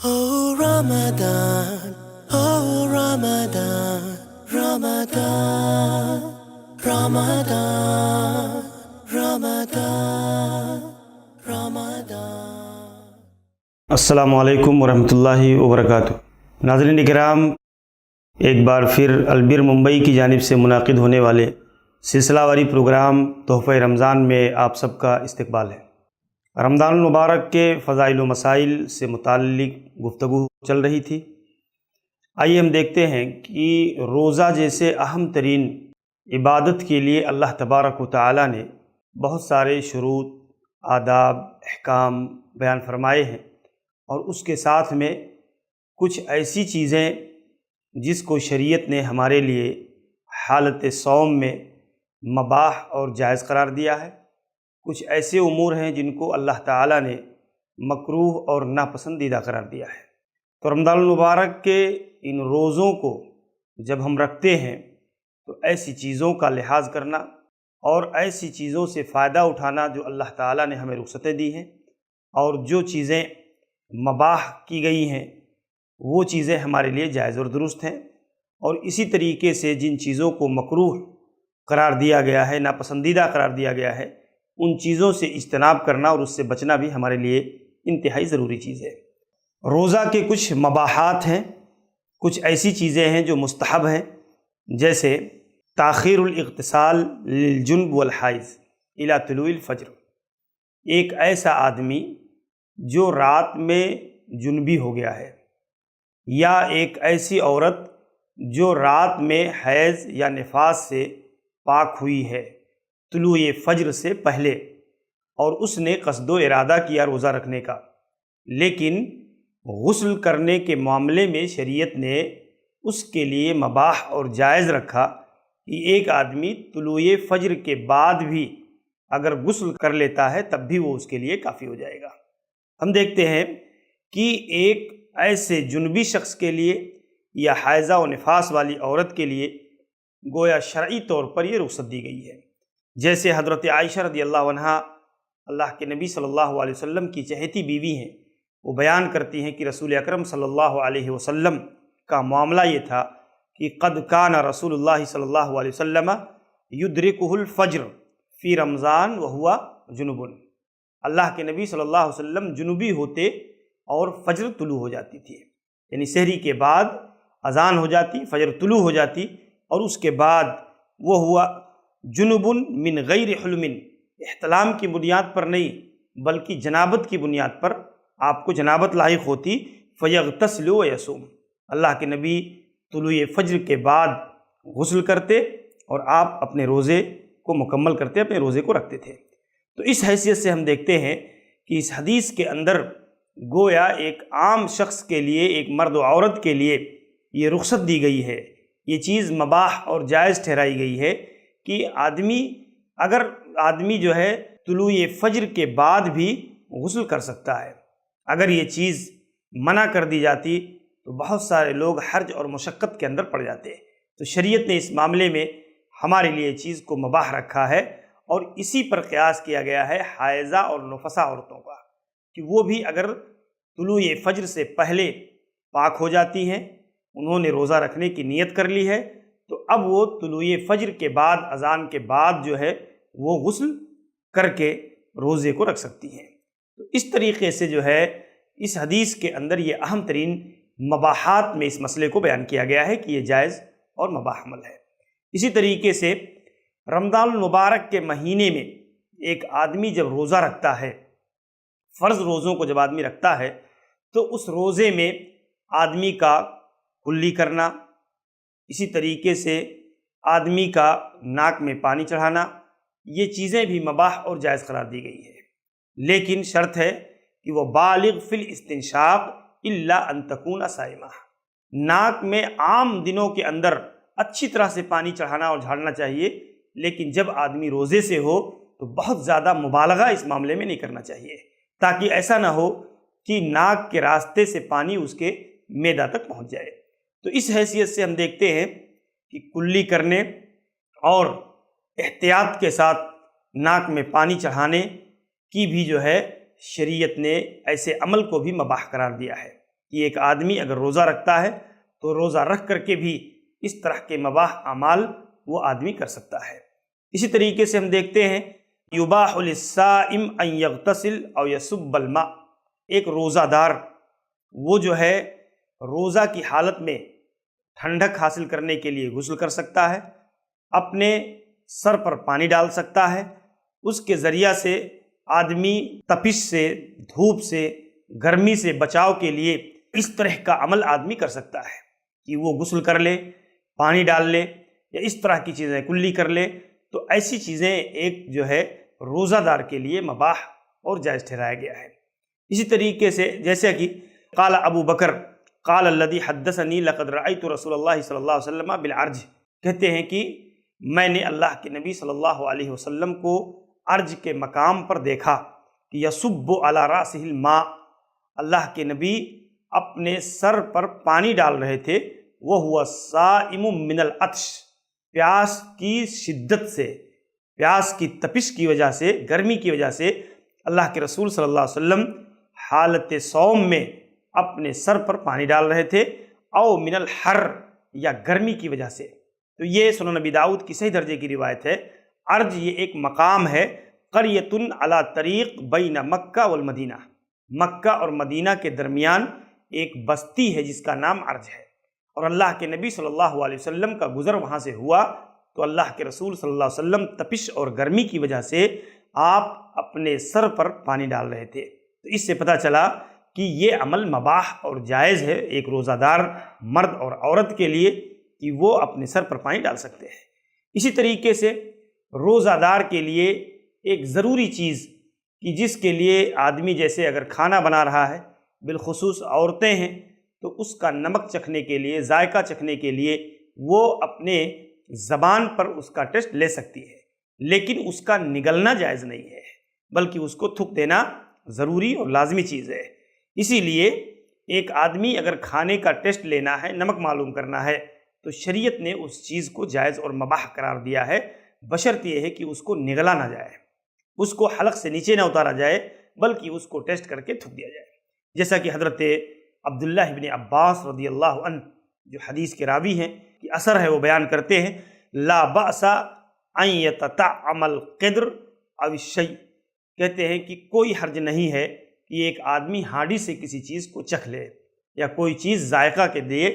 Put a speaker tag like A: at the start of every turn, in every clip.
A: Oh Ramadan, oh Ramadan, Ramadan, Ramadan, Ramadan, Ramadan.
B: السلام علیکم ورحمۃ اللہ وبرکاتہ۔ ناظرین اکرام، ایک بار پھر البر ممبئی کی جانب سے منعقد ہونے والے سلسلہ واری پروگرام تحفہ رمضان میں آپ سب کا استقبال ہے۔ رمضان المبارک کے فضائل و مسائل سے متعلق گفتگو چل رہی تھی۔ آئیے ہم دیکھتے ہیں کہ روزہ جیسے اہم ترین عبادت کے لیے اللہ تبارک و تعالی نے بہت سارے شروط، آداب، احکام بیان فرمائے ہیں، اور اس کے ساتھ میں کچھ ایسی چیزیں جس کو شریعت نے ہمارے لیے حالت صوم میں مباح اور جائز قرار دیا ہے۔ کچھ ایسے امور ہیں جن کو اللہ تعالیٰ نے مکروہ اور ناپسندیدہ قرار دیا ہے۔ تو رمضان المبارک کے ان روزوں کو جب ہم رکھتے ہیں تو ایسی چیزوں کا لحاظ کرنا اور ایسی چیزوں سے فائدہ اٹھانا جو اللہ تعالیٰ نے ہمیں رخصتیں دی ہیں، اور جو چیزیں مباح کی گئی ہیں وہ چیزیں ہمارے لیے جائز اور درست ہیں، اور اسی طریقے سے جن چیزوں کو مکروہ قرار دیا گیا ہے، ناپسندیدہ قرار دیا گیا ہے، ان چیزوں سے اجتناب کرنا اور اس سے بچنا بھی ہمارے لیے انتہائی ضروری چیز ہے۔ روزہ کے کچھ مباحات ہیں، کچھ ایسی چیزیں ہیں جو مستحب ہیں، جیسے تاخیر الاغتسال للجنب والحائض الی طلوع الفجر۔ ایک ایسا آدمی جو رات میں جنبی ہو گیا ہے، یا ایک ایسی عورت جو رات میں حیض یا نفاس سے پاک ہوئی ہے طلوع فجر سے پہلے، اور اس نے قصد و ارادہ کیا روزہ رکھنے کا، لیکن غسل کرنے کے معاملے میں شریعت نے اس کے لیے مباح اور جائز رکھا کہ ایک آدمی طلوع فجر کے بعد بھی اگر غسل کر لیتا ہے تب بھی وہ اس کے لیے کافی ہو جائے گا۔ ہم دیکھتے ہیں کہ ایک ایسے جنبی شخص کے لیے یا حائضہ و نفاس والی عورت کے لیے گویا شرعی طور پر یہ رخصت دی گئی ہے۔ جیسے حضرت عائشہ رضی اللہ عنہا اللہ کے نبی صلی اللہ علیہ وسلم کی چہیتی بیوی ہیں، وہ بیان کرتی ہیں کہ رسول اکرم صلی اللہ علیہ وسلم کا معاملہ یہ تھا کہ قد کان رسول اللہ صلی اللہ علیہ وسلم یدرکہ الفجر فی رمضان وہو جنب۔ اللہ کے نبی صلی اللہ علیہ وسلم جنوبی ہوتے اور فجر طلوع ہو جاتی تھی، یعنی سحری کے بعد اذان ہو جاتی، فجر طلوع ہو جاتی، اور اس کے بعد وہ ہوا جنب من غیر حلم، احتلام کی بنیاد پر نہیں بلکہ جنابت کی بنیاد پر آپ کو جنابت لاحق ہوتی، فیغتسل ویصوم۔ اللہ کے نبی طلوع فجر کے بعد غسل کرتے اور آپ اپنے روزے کو مکمل کرتے، اپنے روزے کو رکھتے تھے۔ تو اس حیثیت سے ہم دیکھتے ہیں کہ اس حدیث کے اندر گویا ایک عام شخص کے لیے، ایک مرد و عورت کے لیے یہ رخصت دی گئی ہے، یہ چیز مباح اور جائز ٹھہرائی گئی ہے کہ اگر آدمی جو ہے طلوع فجر کے بعد بھی غسل کر سکتا ہے۔ اگر یہ چیز منع کر دی جاتی تو بہت سارے لوگ حرج اور مشقت کے اندر پڑ جاتے، تو شریعت نے اس معاملے میں ہمارے لیے چیز کو مباح رکھا ہے، اور اسی پر قیاس کیا گیا ہے حائضہ اور نفسا عورتوں کا، کہ وہ بھی اگر طلوع فجر سے پہلے پاک ہو جاتی ہیں، انہوں نے روزہ رکھنے کی نیت کر لی ہے، تو اب وہ طلوع فجر کے بعد اذان کے بعد جو ہے وہ غسل کر کے روزے کو رکھ سکتی ہیں۔ تو اس طریقے سے جو ہے اس حدیث کے اندر یہ اہم ترین مباحات میں اس مسئلے کو بیان کیا گیا ہے کہ یہ جائز اور مباح عمل ہے۔ اسی طریقے سے رمضان المبارک کے مہینے میں ایک آدمی جب روزہ رکھتا ہے، فرض روزوں کو جب آدمی رکھتا ہے، تو اس روزے میں آدمی کا کلی کرنا، اسی طریقے سے آدمی کا ناک میں پانی چڑھانا، یہ چیزیں بھی مباح اور جائز قرار دی گئی ہے، لیکن شرط ہے کہ وہ بالغ فی الاستنشاق الا ان تکون صائمہ۔ ناک میں عام دنوں کے اندر اچھی طرح سے پانی چڑھانا اور جھاڑنا چاہیے، لیکن جب آدمی روزے سے ہو تو بہت زیادہ مبالغہ اس معاملے میں نہیں کرنا چاہیے، تاکہ ایسا نہ ہو کہ ناک کے راستے سے پانی اس کے معدہ تک پہنچ جائے۔ تو اس حیثیت سے ہم دیکھتے ہیں کہ کلی کرنے اور احتیاط کے ساتھ ناک میں پانی چڑھانے کی بھی جو ہے شریعت نے ایسے عمل کو بھی مباح قرار دیا ہے کہ ایک آدمی اگر روزہ رکھتا ہے تو روزہ رکھ کر کے بھی اس طرح کے مباح اعمال وہ آدمی کر سکتا ہے۔ اسی طریقے سے ہم دیکھتے ہیں یباح للصائم ان یغتسل او یصب الماء، ایک روزہ دار وہ جو ہے روزہ کی حالت میں ٹھنڈک حاصل کرنے کے لیے غسل کر سکتا ہے، اپنے سر پر پانی ڈال سکتا ہے، اس کے ذریعہ سے آدمی تپش سے، دھوپ سے، گرمی سے بچاؤ کے لیے اس طرح کا عمل آدمی کر سکتا ہے کہ وہ غسل کر لے، پانی ڈال لے یا اس طرح کی چیزیں کلی کر لے۔ تو ایسی چیزیں ایک جو ہے روزہ دار کے لیے مباح اور جائز ٹھہرایا گیا ہے۔ اسی طریقے سے جیسے کہ قال ابو بکر قال الذي حدثني لقد رأيت رسول اللہ صلی اللہ علیہ وسلم بالعرج، کہتے ہیں کہ میں نے اللہ کے نبی صلی اللہ علیہ وسلم کو عرج کے مقام پر دیکھا کہ یصب علی رأسہ الماء، اللہ کے نبی اپنے سر پر پانی ڈال رہے تھے، وہو صائم من العطش، پیاس کی شدت سے، پیاس کی تپش کی وجہ سے، گرمی کی وجہ سے اللہ کے رسول صلی اللہ علیہ وسلم حالت صوم میں اپنے سر پر پانی ڈال رہے تھے، او من الحر، یا گرمی کی وجہ سے۔ تو یہ سنن نبی داؤد کی صحیح درجے کی روایت ہے۔ عرج یہ ایک مقام ہے، قریۃ علی طریق بین مکہ والمدینہ، مکہ اور مدینہ کے درمیان ایک بستی ہے جس کا نام عرج ہے، اور اللہ کے نبی صلی اللہ علیہ وسلم کا گزر وہاں سے ہوا تو اللہ کے رسول صلی اللہ علیہ وسلم تپش اور گرمی کی وجہ سے آپ اپنے سر پر پانی ڈال رہے تھے۔ تو اس سے پتہ چلا کہ یہ عمل مباح اور جائز ہے ایک روزہ دار مرد اور عورت کے لیے کہ وہ اپنے سر پر پانی ڈال سکتے ہیں۔ اسی طریقے سے روزہ دار کے لیے ایک ضروری چیز کہ جس کے لیے آدمی جیسے اگر کھانا بنا رہا ہے، بالخصوص عورتیں ہیں، تو اس کا نمک چکھنے کے لیے، ذائقہ چکھنے کے لیے وہ اپنے زبان پر اس کا ٹیسٹ لے سکتی ہے، لیکن اس کا نگلنا جائز نہیں ہے، بلکہ اس کو تھوک دینا ضروری اور لازمی چیز ہے۔ اسی لیے ایک آدمی اگر کھانے کا ٹیسٹ لینا ہے، نمک معلوم کرنا ہے، تو شریعت نے اس چیز کو جائز اور مباح قرار دیا ہے، بشرط یہ ہے کہ اس کو نگلا نہ جائے، اس کو حلق سے نیچے نہ اتارا جائے، بلکہ اس کو ٹیسٹ کر کے تھوک دیا جائے۔ جیسا کہ حضرت عبداللہ ابن عباس رضی اللہ عنہ جو حدیث کے راوی ہیں کہ اثر ہے، وہ بیان کرتے ہیں لا بأس ان یتطعم القدر او الشیء، کہتے ہیں کہ کوئی حرج نہیں ہے کہ ایک آدمی ہانڈی سے کسی چیز کو چکھ لے یا کوئی چیز ذائقہ کے دے،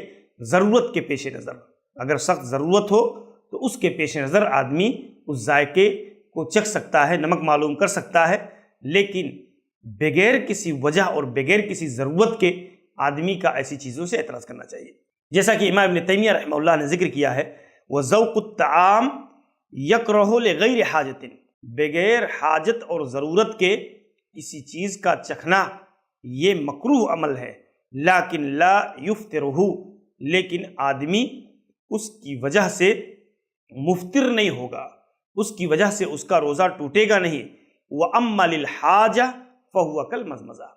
B: ضرورت کے پیش نظر، اگر سخت ضرورت ہو تو اس کے پیش نظر آدمی اس ذائقے کو چکھ سکتا ہے، نمک معلوم کر سکتا ہے، لیکن بغیر کسی وجہ اور بغیر کسی ضرورت کے آدمی کا ایسی چیزوں سے اعتراض کرنا چاہیے۔ جیسا کہ امام ابن تیمیہ رحمہ اللہ نے ذکر کیا ہے وَذَوْقُ الطَّعَامِ يَكْرَهُ لِغَيْرِ حَاجَةٍ، بغیر حاجت اور ضرورت کے کسی چیز کا چکھنا یہ مکروہ عمل ہے، لیکن لا یفطرہ، لیکن آدمی اس کی وجہ سے مفطر نہیں ہوگا، اس کی وجہ سے اس کا روزہ ٹوٹے گا نہیں۔ وَأَمَّا لِلْحَاجَةِ فَهُوَ كَالْمَزْمَزَةِ،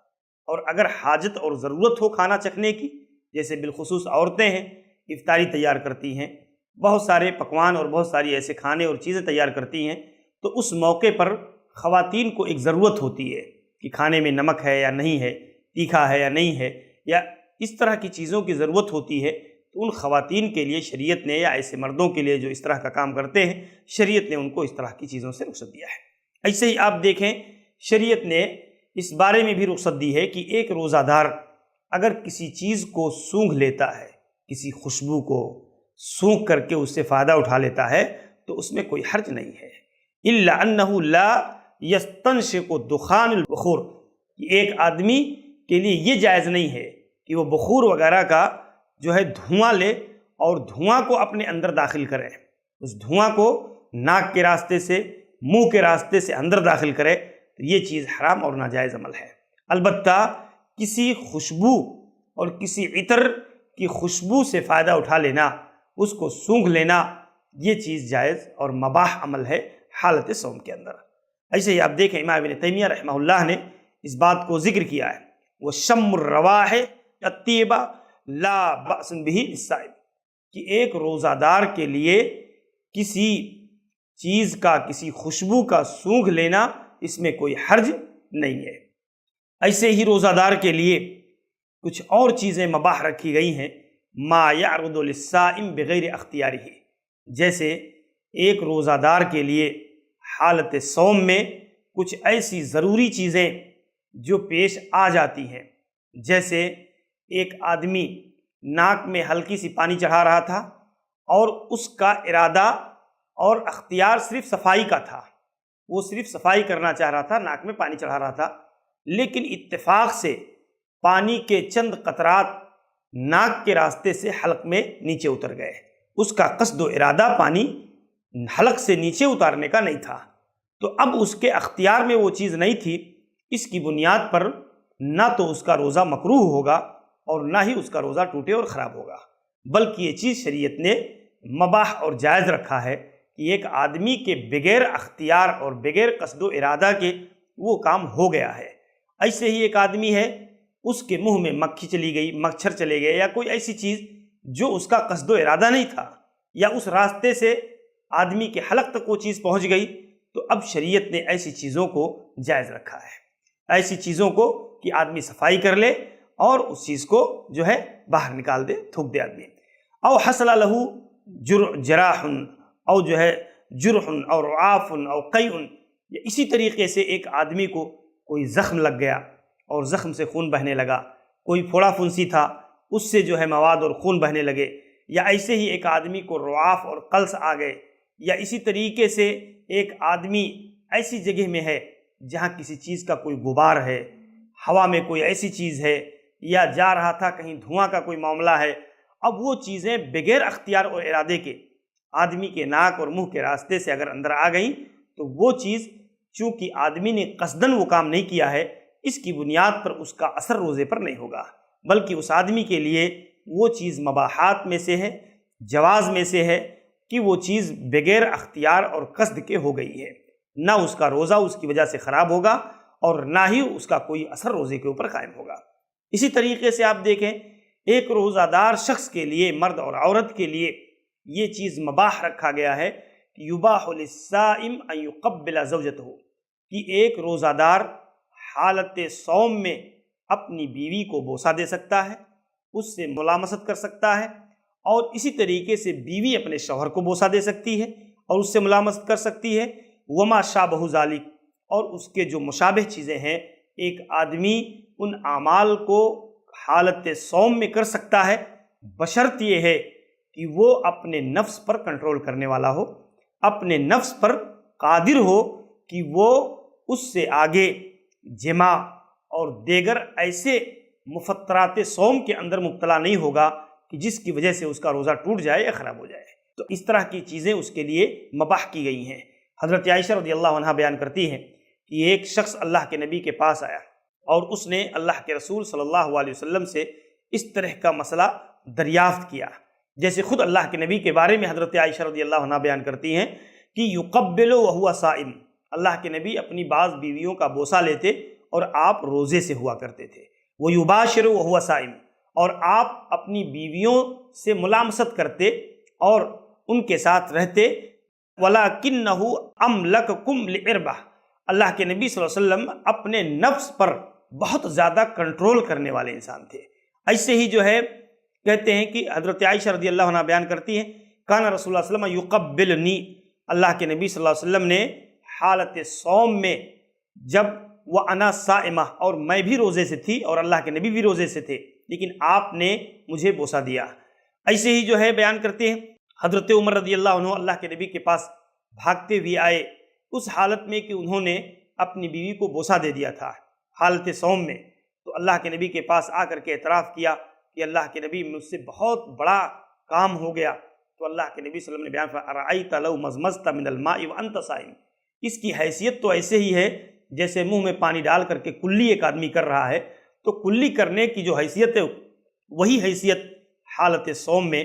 B: اور اگر حاجت اور ضرورت ہو کھانا چکھنے کی، جیسے بالخصوص عورتیں ہیں افطاری تیار کرتی ہیں، بہت سارے پکوان اور بہت ساری ایسے کھانے اور چیزیں تیار کرتی ہیں، تو اس موقع پر خواتین کو ایک ضرورت ہوتی ہے کہ کھانے میں نمک ہے یا نہیں ہے، تیکھا ہے یا نہیں ہے، یا اس طرح کی چیزوں کی ضرورت ہوتی ہے، تو ان خواتین کے لیے شریعت نے، یا ایسے مردوں کے لیے جو اس طرح کا کام کرتے ہیں، شریعت نے ان کو اس طرح کی چیزوں سے رخصت دیا ہے۔ ایسے ہی آپ دیکھیں شریعت نے اس بارے میں بھی رخصت دی ہے کہ ایک روزہ دار اگر کسی چیز کو سونگھ لیتا ہے، کسی خوشبو کو سونگھ کر کے اس سے فائدہ اٹھا لیتا ہے، تو اس میں کوئی حرج نہیں ہے۔ الا انہ لا یستنشق دخان البخور، ایک آدمی کے لیے یہ جائز نہیں ہے کہ وہ بخور وغیرہ کا جو ہے دھواں لے اور دھواں کو اپنے اندر داخل کرے، اس دھواں کو ناک کے راستے سے، منہ کے راستے سے اندر داخل کرے، تو یہ چیز حرام اور ناجائز عمل ہے۔ البتہ کسی خوشبو اور کسی عطر کی خوشبو سے فائدہ اٹھا لینا، اس کو سونگھ لینا، یہ چیز جائز اور مباح عمل ہے حالت صوم کے اندر۔ ایسے ہی آپ دیکھیں امام ابن تیمیہ رحمہ اللہ نے اس بات کو ذکر کیا ہے وَشَمُّ الرَّوَاحِ الطَّیِّبَةِ لَا بَأْسٌ بِهِ لِلصَّائِمِ، کہ ایک روزہ دار کے لیے کسی چیز کا، کسی خوشبو کا سونگھ لینا، اس میں کوئی حرج نہیں ہے۔ ایسے ہی روزہ دار کے لیے کچھ اور چیزیں مباح رکھی گئی ہیں، ما یعرض للصائم بغیر اختیارہ، جیسے ایک روزہ دار کے لیے حالت صوم میں کچھ ایسی ضروری چیزیں جو پیش آ جاتی ہیں، جیسے ایک آدمی ناک میں ہلکی سی پانی چڑھا رہا تھا اور اس کا ارادہ اور اختیار صرف صفائی کا تھا، وہ صرف صفائی کرنا چاہ رہا تھا، ناک میں پانی چڑھا رہا تھا، لیکن اتفاق سے پانی کے چند قطرات ناک کے راستے سے حلق میں نیچے اتر گئے، اس کا قصد و ارادہ پانی حلق سے نیچے اتارنے کا نہیں تھا، تو اب اس کے اختیار میں وہ چیز نہیں تھی، اس کی بنیاد پر نہ تو اس کا روزہ مکروہ ہوگا اور نہ ہی اس کا روزہ ٹوٹے اور خراب ہوگا، بلکہ یہ چیز شریعت نے مباح اور جائز رکھا ہے کہ ایک آدمی کے بغیر اختیار اور بغیر قصد و ارادہ کے وہ کام ہو گیا ہے۔ ایسے ہی ایک آدمی ہے، اس کے منہ میں مکھی چلی گئی، مچھر چلے گئے، یا کوئی ایسی چیز جو اس کا قصد و ارادہ نہیں تھا، یا اس راستے سے آدمی کے حلق تک وہ چیز پہنچ گئی، تو اب شریعت نے ایسی چیزوں کو جائز رکھا ہے، ایسی چیزوں کو کہ آدمی صفائی کر لے اور اس چیز کو جو ہے باہر نکال دے، تھوک دے آدمی۔ او حصل لہ جراح، او جو ہے جرح اور رعاف او قیء، اسی طریقے سے ایک آدمی کو کوئی زخم لگ گیا اور زخم سے خون بہنے لگا، کوئی پھوڑا پھنسی تھا، اس سے جو ہے مواد اور خون بہنے لگے، یا ایسے ہی ایک آدمی کو رعاف اور قلس آ گئے، یا اسی طریقے سے ایک آدمی ایسی جگہ میں ہے جہاں کسی چیز کا کوئی غبار ہے، ہوا میں کوئی ایسی چیز ہے، یا جا رہا تھا کہیں دھواں کا کوئی معاملہ ہے، اب وہ چیزیں بغیر اختیار اور ارادے کے آدمی کے ناک اور منہ کے راستے سے اگر اندر آ گئیں، تو وہ چیز چونکہ آدمی نے قصداً وہ کام نہیں کیا ہے، اس کی بنیاد پر اس کا اثر روزے پر نہیں ہوگا، بلکہ اس آدمی کے لیے وہ چیز مباحات میں سے ہے، جواز میں سے ہے کہ وہ چیز بغیر اختیار اور قصد کے ہو گئی ہے، نہ اس کا روزہ اس کی وجہ سے خراب ہوگا اور نہ ہی اس کا کوئی اثر روزے کے اوپر قائم ہوگا۔ اسی طریقے سے آپ دیکھیں، ایک روزہ دار شخص کے لیے، مرد اور عورت کے لیے یہ چیز مباح رکھا گیا ہے کہ یباح للصائم ان یقبل زوجتہ، کہ ایک روزہ دار حالت صوم میں اپنی بیوی کو بوسہ دے سکتا ہے، اس سے ملامست کر سکتا ہے، اور اسی طریقے سے بیوی اپنے شوہر کو بوسہ دے سکتی ہے اور اس سے ملامست کر سکتی ہے، وما شابہ ذالک، اور اس کے جو مشابہ چیزیں ہیں، ایک آدمی ان اعمال کو حالت صوم میں کر سکتا ہے، بشرط یہ ہے کہ وہ اپنے نفس پر کنٹرول کرنے والا ہو، اپنے نفس پر قادر ہو کہ وہ اس سے آگے جماع اور دیگر ایسے مفطرات صوم کے اندر مبتلا نہیں ہوگا کہ جس کی وجہ سے اس کا روزہ ٹوٹ جائے یا خراب ہو جائے، تو اس طرح کی چیزیں اس کے لیے مباح کی گئی ہیں۔ حضرت عائشہ رضی اللہ عنہا بیان کرتی ہیں کہ ایک شخص اللہ کے نبی کے پاس آیا اور اس نے اللہ کے رسول صلی اللہ علیہ وسلم سے اس طرح کا مسئلہ دریافت کیا، جیسے خود اللہ کے نبی کے بارے میں حضرت عائشہ رضی اللہ عنہا بیان کرتی ہیں کہ یقبل وہو صائم، اللہ کے نبی اپنی بعض بیویوں کا بوسہ لیتے اور آپ روزے سے ہوا کرتے تھے، ویباشر وہو صائم، اور آپ اپنی بیویوں سے ملامست کرتے اور ان کے ساتھ رہتے، وَلَكِنَّهُ أَمْلَكَكُمْ لِعِرْبَهْ، اللہ کے نبی صلی اللہ علیہ وسلم اپنے نفس پر بہت زیادہ کنٹرول کرنے والے انسان تھے۔ ایسے ہی جو ہے کہتے ہیں کہ حضرت عائشہ رضی اللہ عنہ بیان کرتی ہیں، کان رسول اللہ صلی اللہ علیہ وسلم یقبلنی، اللہ کے نبی صلی اللہ علیہ وسلم نے حالت صوم میں جب وَأَنَا صَائِمَةٌ، اور میں بھی روزے سے تھی اور اللہ کے نبی بھی روزے سے تھے، لیکن آپ نے مجھے بوسہ دیا۔ ایسے ہی جو ہے بیان کرتے ہیں حضرت عمر رضی اللہ عنہ اللہ کے نبی کے پاس بھاگتے ہوئے آئے، اس حالت میں کہ انہوں نے اپنی بیوی کو بوسہ دے دیا تھا حالت صوم میں، تو اللہ کے نبی کے پاس آ کر کے اعتراف کیا کہ اللہ کے نبی مجھ سے بہت بڑا کام ہو گیا، تو اللہ کے نبی صلی اللہ علیہ وسلم نے بیان فرمایا ارأیت لو مزمزت من الماء وانت صائم، اس کی حیثیت تو ایسے ہی ہے جیسے منہ میں پانی ڈال کر کے کلی ایک آدمی کر رہا ہے، تو کلی کرنے کی جو حیثیت ہے وہی حیثیت حالت صوم میں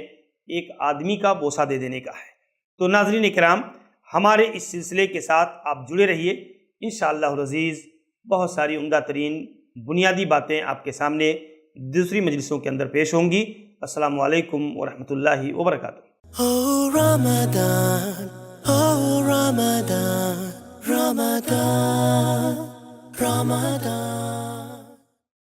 B: ایک آدمی کا بوسہ دے دینے کا ہے۔ تو ناظرین کرام، ہمارے اس سلسلے کے ساتھ آپ جڑے رہیے، انشاءاللہ العزیز بہت ساری عمدہ ترین بنیادی باتیں آپ کے سامنے دوسری مجلسوں کے اندر پیش ہوں گی۔ السلام علیکم ورحمۃ اللہ وبرکاتہ۔
A: Oh Ramadan, oh Ramadan, Ramadan, Ramadan.